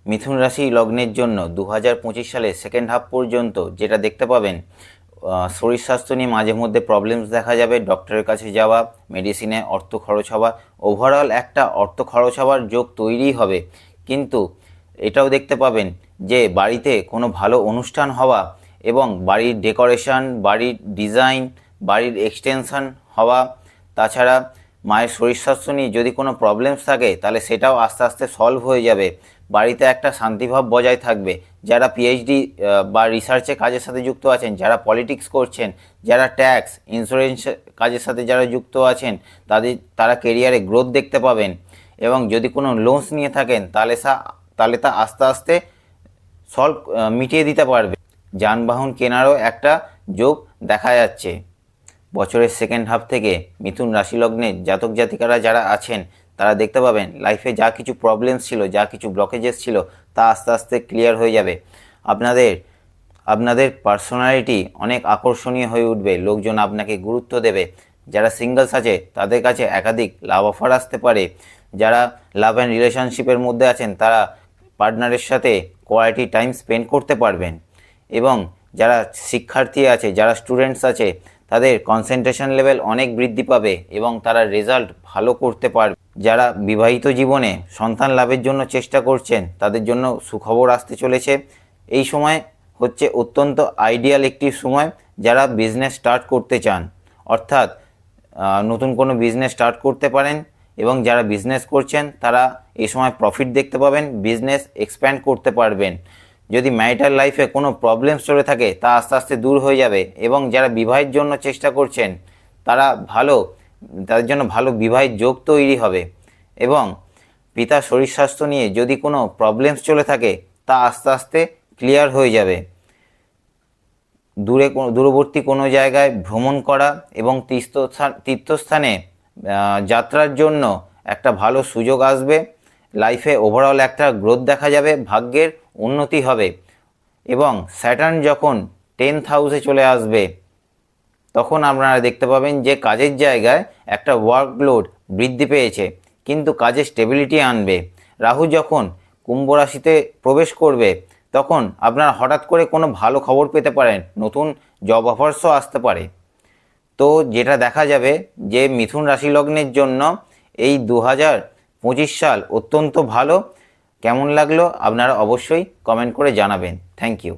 মিথুন রাশি লগ্নের জন্য 2025 সালের সেকেন্ড হাফ পর্যন্ত যেটা দেখতে পাবেন, শরীর স্বাস্থ্য নিয়ে মাঝে মধ্যে প্রবলেমস দেখা যাবে। ডক্টরের কাছে যাওয়া, মেডিসিনে অর্থ খরচ হওয়া, ওভারঅল একটা অর্থ খরচ হওয়ার যোগ তৈরি হবে। কিন্তু এটাও দেখতে পাবেন যে বাড়িতে কোনো ভালো অনুষ্ঠান হওয়া এবং বাড়ির ডেকোরেশন, বাড়ির ডিজাইন, বাড়ির এক্সটেনশন হওয়া, তাছাড়া মায়ের শরীর স্বাস্থ্য নিয়ে যদি কোনো প্রবলেমস থাকে তাহলে সেটাও আস্তে আস্তে সলভ হয়ে যাবে। বাড়িতে একটা শান্তিভাব বজায় থাকবে। যারা পিএইচডি বা রিসার্চে কাজের সাথে যুক্ত আছেন, যারা পলিটিক্স করছেন, যারা ট্যাক্স ইন্স্যুরেন্স কাজের সাথে যারা যুক্ত আছেন, তারা কেরিয়ারে গ্রোথ দেখতে পাবেন। এবং যদি কোনো লোনস নিয়ে থাকেন তাহলে তা আস্তে আস্তে মিটিয়ে দিতে পারবে। যানবাহন কেনারও একটা যোগ দেখা যাচ্ছে। বছরের সেকেন্ড হাফ থেকে মিথুন রাশি লগ্নের জাতক জাতিকারা যারা আছেন তারা দেখতে পাবেন লাইফে যা কিছু প্রবলেমস ছিল, যা কিছু ব্লকেজেস ছিল, তা আস্তে আস্তে ক্লিয়ার হয়ে যাবে। আপনাদের পার্সোনালিটি অনেক আকর্ষণীয় হয়ে উঠবে, লোকজন আপনাকে গুরুত্ব দেবে। যারা সিঙ্গলস আছে তাদের কাছে একাধিক লাভ অফার আসতে পারে। যারা লাভ অ্যান্ড রিলেশনশিপের মধ্যে আছেন তারা পার্টনারের সাথে কোয়ালিটি টাইম স্পেন্ড করতে পারবেন। এবং যারা শিক্ষার্থী আছে, যারা স্টুডেন্টস আছে, তাদের কনসেন্ট্রেশন লেভেল অনেক বৃদ্ধি পাবে এবং তারা রেজাল্ট ভালো করতে পারবে। যারা বিবাহিত জীবনে সন্তান লাভের জন্য চেষ্টা করছেন তাদের জন্য সুখবর আসতে চলেছে। এই সময় হচ্ছে অত্যন্ত আইডিয়াল একটি সময় যারা বিজনেস স্টার্ট করতে চান, অর্থাৎ নতুন কোনো বিজনেস স্টার্ট করতে পারেন। এবং যারা বিজনেস করছেন তারা এই সময় প্রফিট দেখতে পাবেন, বিজনেস এক্সপ্যান্ড করতে পারবেন। যদি ম্যারিটাল লাইফে কোনো প্রবলেমস চলে থাকে তা আস্তে আস্তে দূর হয়ে যাবে। এবং যারা বিবাহের জন্য চেষ্টা করছেন তাদের জন্য ভালো বিবাহের যোগ তৈরি হবে। এবং পিতার শরীর স্বাস্থ্য নিয়ে যদি কোনো প্রবলেমস চলে থাকে তা আস্তে আস্তে ক্লিয়ার হয়ে যাবে। দূরবর্তী কোনো জায়গায় ভ্রমণ করা এবং তীর্থস্থানে যাত্রার জন্য একটা ভালো সুযোগ আসবে। লাইফে ওভারঅল একটা গ্রোথ দেখা যাবে, ভাগ্যের উন্নতি হবে। এবং স্যাটার্ন যখন 10th হাউসে চলে আসবে তখন আপনারা দেখতে পাবেন যে কাজের জায়গায় একটা ওয়ার্কলোড বৃদ্ধি পেয়েছে, কিন্তু কাজে স্টেবিলিটি আনবে। রাহু যখন কুম্ভ রাশিতে প্রবেশ করবে তখন আপনারা হঠাৎ করে কোনো ভালো খবর পেতে পারেন, নতুন জব অফার্সও আসতে পারে। তো যেটা দেখা যাবে যে মিথুন রাশি লগ্নের জন্য এই 2025 সাল অত্যন্ত ভালো। কেমন লাগলো আপনারা অবশ্যই কমেন্ট করে জানাবেন। Thank you.